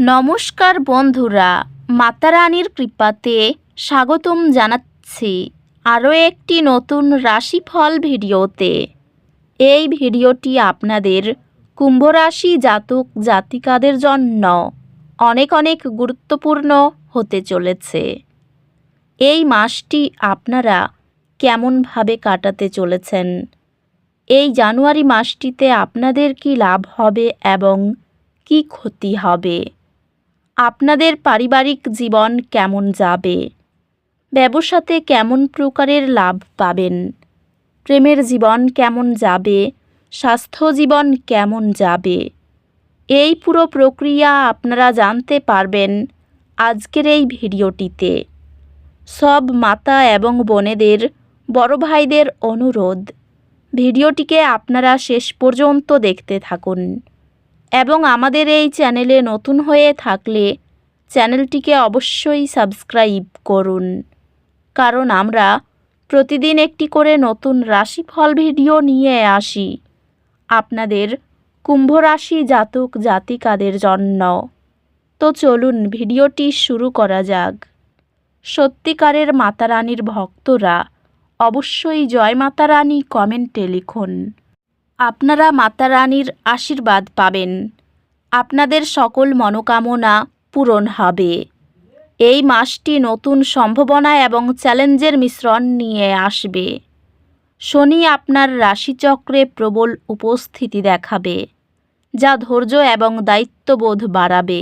নমস্কার বন্ধুরা, মাতা রানীর কৃপাতে স্বাগতম জানাচ্ছি আরও একটি নতুন রাশিফল ভিডিওতে। এই ভিডিওটি আপনাদের কুম্ভ রাশি জাতক জাতিকাদের জন্য অনেক অনেক গুরুত্বপূর্ণ হতে চলেছে। এই মাসটি আপনারা কেমনভাবে কাটাতে চলেছেন? এই জানুয়ারি মাসটিতে আপনাদের কি লাভ হবে এবং কি ক্ষতি হবে? আপনাদের পারিবারিক জীবন কেমন যাবে? ব্যবসাতে কেমন প্রকারের লাভ পাবেন? প্রেমের জীবন কেমন যাবে? স্বাস্থ্য জীবন কেমন যাবে? এই পুরো প্রক্রিয়া আপনারা জানতে পারবেন আজকের এই ভিডিওটিতে। সব মাতা এবং বোনেদের, বড় ভাইদের অনুরোধ, ভিডিওটিকে আপনারা শেষ পর্যন্ত দেখতে থাকুন এবং আমাদের এই চ্যানেলে নতুন হয়ে থাকলে চ্যানেলটিকে অবশ্যই সাবস্ক্রাইব করুন, কারণ আমরা প্রতিদিন একটি করে নতুন রাশিফল ভিডিও নিয়ে আসি আপনাদের কুম্ভ রাশি জাতক জাতিকাদের জন্য। তো চলুন ভিডিওটি শুরু করা যাক। সত্যিকারের মাতা রানীর ভক্তরা অবশ্যই জয় মাতা রানী কমেন্টে লিখুন। আপনারা মাতা রানীর আশীর্বাদ পাবেন, আপনাদের সকল মনোকামনা পূরণ হবে। এই মাসটি নতুন সম্ভাবনা এবং চ্যালেঞ্জের মিশ্রণ নিয়ে আসবে। শনি আপনার রাশিচক্রে প্রবল উপস্থিতি দেখাবে, যা ধৈর্য এবং দায়িত্ববোধ বাড়াবে।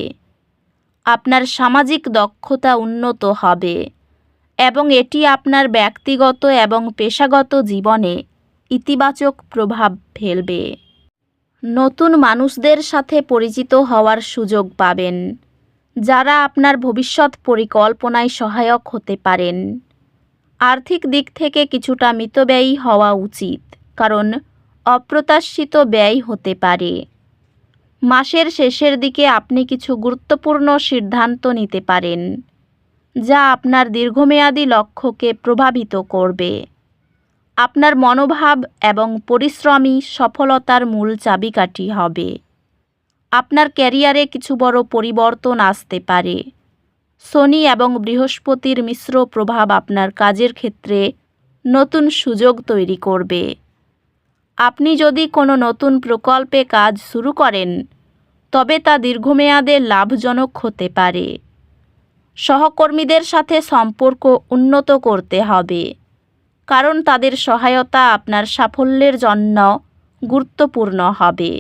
আপনার সামাজিক দক্ষতা উন্নত হবে এবং এটি আপনার ব্যক্তিগত এবং পেশাগত জীবনে ইতিবাচক প্রভাব ফেলবে। নতুন মানুষদের সাথে পরিচিত হওয়ার সুযোগ পাবেন, যারা আপনার ভবিষ্যৎ পরিকল্পনায় সহায়ক হতে পারেন। আর্থিক দিক থেকে কিছুটা মিতব্যয়ী হওয়া উচিত, কারণ অপ্রত্যাশিত ব্যয় হতে পারে। মাসের শেষের দিকে আপনি কিছু গুরুত্বপূর্ণ সিদ্ধান্ত নিতে পারেন, যা আপনার দীর্ঘমেয়াদী লক্ষ্যকে প্রভাবিত করবে। আপনার মনোভাব এবং পরিশ্রমী সফলতার মূল চাবিকাঠি হবে। আপনার ক্যারিয়ারে কিছু বড় পরিবর্তন আসতে পারে। শনি এবং বৃহস্পতির মিশ্র প্রভাব আপনার কাজের ক্ষেত্রে নতুন সুযোগ তৈরি করবে। আপনি যদি কোনো নতুন প্রকল্পে কাজ শুরু করেন, তবে তা দীর্ঘমেয়াদে লাভজনক হতে পারে। সহকর্মীদের সাথে সম্পর্ক উন্নত করতে হবে, কারণ তাদের সহায়তা আপনার সাফল্যের জন্য গুরুত্বপূর্ণ হবে।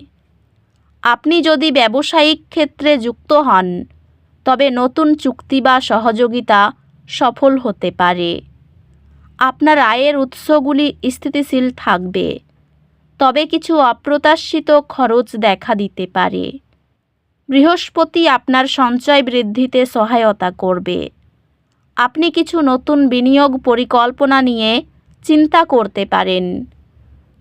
আপনি যদি ব্যবসায়িক ক্ষেত্রে যুক্ত হন, তবে নতুন চুক্তি বা সহযোগিতা সফল হতে পারে। আপনার আয়ের উৎসগুলি স্থিতিশীল থাকবে, তবে কিছু অপ্রত্যাশিত খরচ দেখা দিতে পারে। বৃহস্পতি আপনার সঞ্চয় বৃদ্ধিতে সহায়তা করবে। আপনি কিছু নতুন বিনিয়োগ পরিকল্পনা নিয়ে চিন্তা করতে পারেন,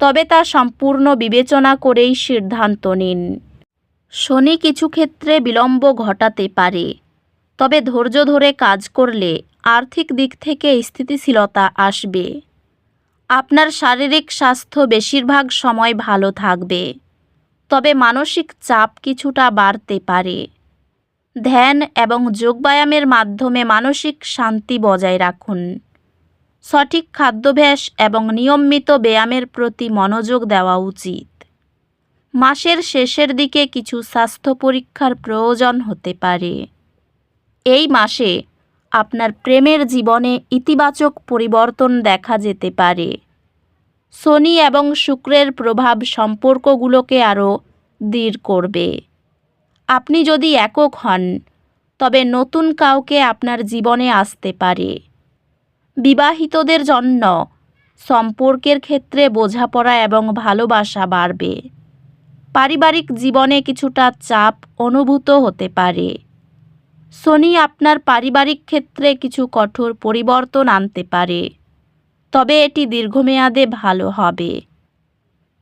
তবে তা সম্পূর্ণ বিবেচনা করেই সিদ্ধান্ত নিন। শনি কিছু ক্ষেত্রে বিলম্ব ঘটাতে পারে, তবে ধৈর্য ধরে কাজ করলে আর্থিক দিক থেকে স্থিতিশীলতা আসবে। আপনার শারীরিক স্বাস্থ্য বেশিরভাগ সময় ভালো থাকবে, তবে মানসিক চাপ কিছুটা বাড়তে পারে। ধ্যান এবং যোগব্যায়ামের মাধ্যমে মানসিক শান্তি বজায় রাখুন। সঠিক খাদ্যাভ্যাস এবং নিয়মিত ব্যায়ামের প্রতি মনোযোগ দেওয়া উচিত। মাসের শেষের দিকে কিছু স্বাস্থ্য পরীক্ষার প্রয়োজন হতে পারে। এই মাসে আপনার প্রেমের জীবনে ইতিবাচক পরিবর্তন দেখা যেতে পারে। শনি এবং শুক্রের প্রভাব সম্পর্কগুলোকে আরও দৃঢ় করবে। আপনি যদি একক হন, তবে নতুন কাউকে আপনার জীবনে আসতে পারে। বিবাহিতদের জন্য সম্পর্কের ক্ষেত্রে বোঝাপড়া এবং ভালোবাসা বাড়বে। পারিবারিক জীবনে কিছুটা চাপ অনুভূত হতে পারে। শনি আপনার পারিবারিক ক্ষেত্রে কিছু কঠোর পরিবর্তন আনতে পারে, তবে এটি দীর্ঘমেয়াদে ভালো হবে।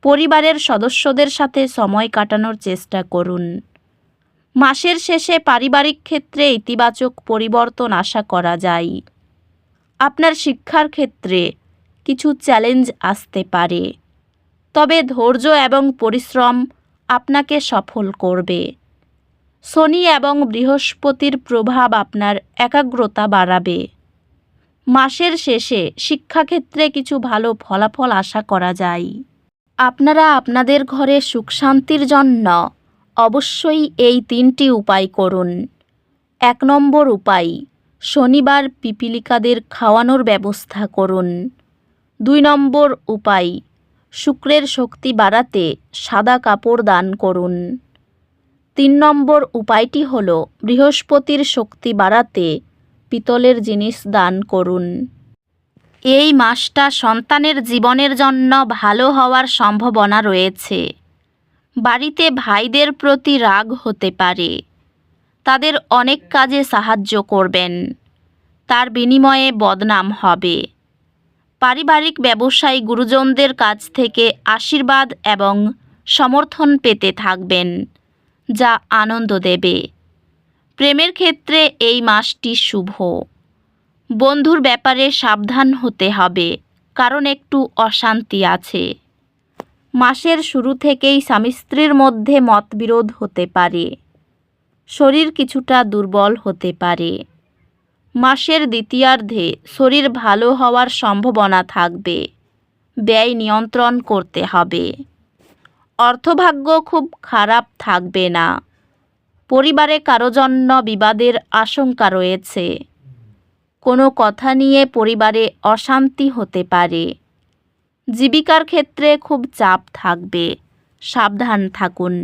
পরিবারের সদস্যদের সাথে সময় কাটানোর চেষ্টা করুন। মাসের শেষে পারিবারিক ক্ষেত্রে ইতিবাচক পরিবর্তন আশা করা যায়। আপনার শিক্ষার ক্ষেত্রে কিছু চ্যালেঞ্জ আসতে পারে, তবে ধৈর্য এবং পরিশ্রম আপনাকে সফল করবে। শনি এবং বৃহস্পতির প্রভাব আপনার একাগ্রতা বাড়াবে। মাসের শেষে শিক্ষাক্ষেত্রে কিছু ভালো ফলাফল আশা করা যায়। আপনারা আপনাদের ঘরে সুখ শান্তির জন্য অবশ্যই এই 3টি উপায় করুন। 1 নম্বর উপায়, শনিবার পিপীলিকাদের খাওয়ানোর ব্যবস্থা করুন। 2 নম্বর উপায়, শুক্রের শক্তি বাড়াতে সাদা কাপড় দান করুন। 3 নম্বর উপায়টি হল বৃহস্পতির শক্তি বাড়াতে পিতলের জিনিস দান করুন। এই মাসটা সন্তানের জীবনের জন্য ভালো হওয়ার সম্ভাবনা রয়েছে। বাড়িতে ভাইদের প্রতি রাগ হতে পারে। তাদের অনেক কাজে সাহায্য করবেন, তার বিনিময়ে বদনাম হবে। পারিবারিক ব্যবসায়ী গুরুজনদের কাছ থেকে আশীর্বাদ এবং সমর্থন পেতে থাকবেন, যা আনন্দ দেবে। প্রেমের ক্ষেত্রে এই মাসটি শুভ। বন্ধুর ব্যাপারে সাবধান হতে হবে, কারণ একটু অশান্তি আছে। মাসের শুরু থেকেই স্বামী স্ত্রীর মধ্যে মতবিরোধ হতে পারে। শরীর কিছুটা দুর্বল হতে পারে। মাসের দ্বিতীয়ার্ধে শরীর ভালো হওয়ার সম্ভাবনা থাকবে। ব্যয় নিয়ন্ত্রণ করতে হবে। অর্থভাগ্য খুব খারাপ থাকবে না। পরিবারে কারো জন্য বিবাদের আশঙ্কা রয়েছে। কোনো কথা নিয়ে পরিবারে অশান্তি হতে পারে। জীবিকার ক্ষেত্রে খুব চাপ থাকবে, সাবধান থাকুন।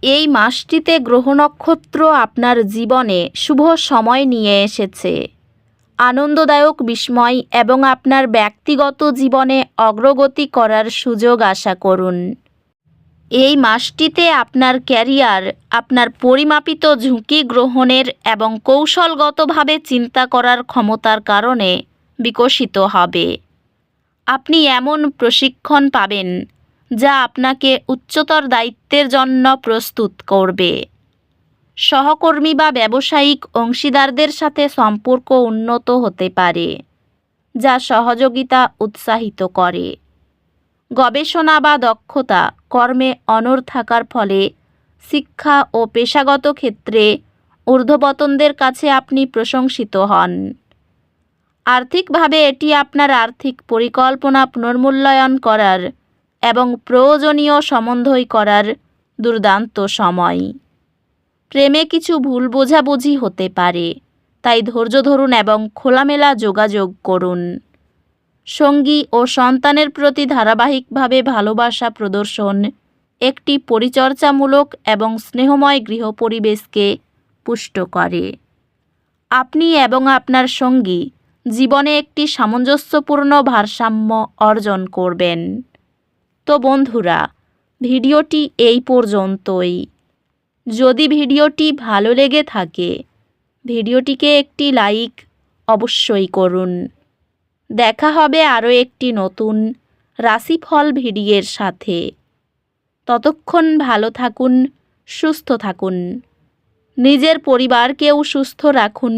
এই মাসটিতে গ্রহ নক্ষত্র আপনার জীবনে শুভ সময় নিয়ে এসেছে। আনন্দদায়ক বিস্ময় এবং আপনার ব্যক্তিগত জীবনে অগ্রগতি করার সুযোগ আশা করুন। এই মাসটিতে আপনার ক্যারিয়ার আপনার পরিমাপিত ঝুঁকি গ্রহণের এবং কৌশলগতভাবে চিন্তা করার ক্ষমতার কারণে বিকশিত হবে। আপনি এমন প্রশিক্ষণ পাবেন যা আপনাকে উচ্চতর দায়িত্বের জন্য প্রস্তুত করবে। সহকর্মী বা ব্যবসায়িক অংশীদারদের সাথে সম্পর্ক উন্নত হতে পারে, যা সহযোগিতা উৎসাহিত করে। গবেষণা বা দক্ষতা কর্মে অনড় থাকার ফলে শিক্ষা ও পেশাগত ক্ষেত্রে ঊর্ধ্বতনদের কাছে আপনি প্রশংসিত হন। আর্থিকভাবে এটি আপনার আর্থিক পরিকল্পনা পুনর্মূল্যায়ন করার এবং প্রয়োজনীয় সমন্বয় করার দুর্দান্ত সময়। প্রেমে কিছু ভুল বোঝাবুঝি হতে পারে, তাই ধৈর্য ধরুন এবং খোলামেলা যোগাযোগ করুন। সঙ্গী ও সন্তানের প্রতি ধারাবাহিকভাবে ভালোবাসা প্রদর্শন একটি পরিচর্যামূলক এবং স্নেহময় গৃহ পরিবেশকে পুষ্ট করে। আপনি এবং আপনার সঙ্গী জীবনে একটি সামঞ্জস্যপূর্ণ ভারসাম্য অর্জন করবেন। তো বন্ধুরা, ভিডিওটি এই পর্যন্তই। যদি ভিডিওটি ভালো লেগে থাকে, ভিডিওটিকে একটি লাইক অবশ্যই করুন। দেখা হবে আরও একটি নতুন রাশিফল ভিডিওর সাথে। ততক্ষণ ভালো থাকুন, সুস্থ থাকুন। নিজের পরিবারকেও সুস্থ রাখুন।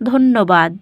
ধন্যবাদ।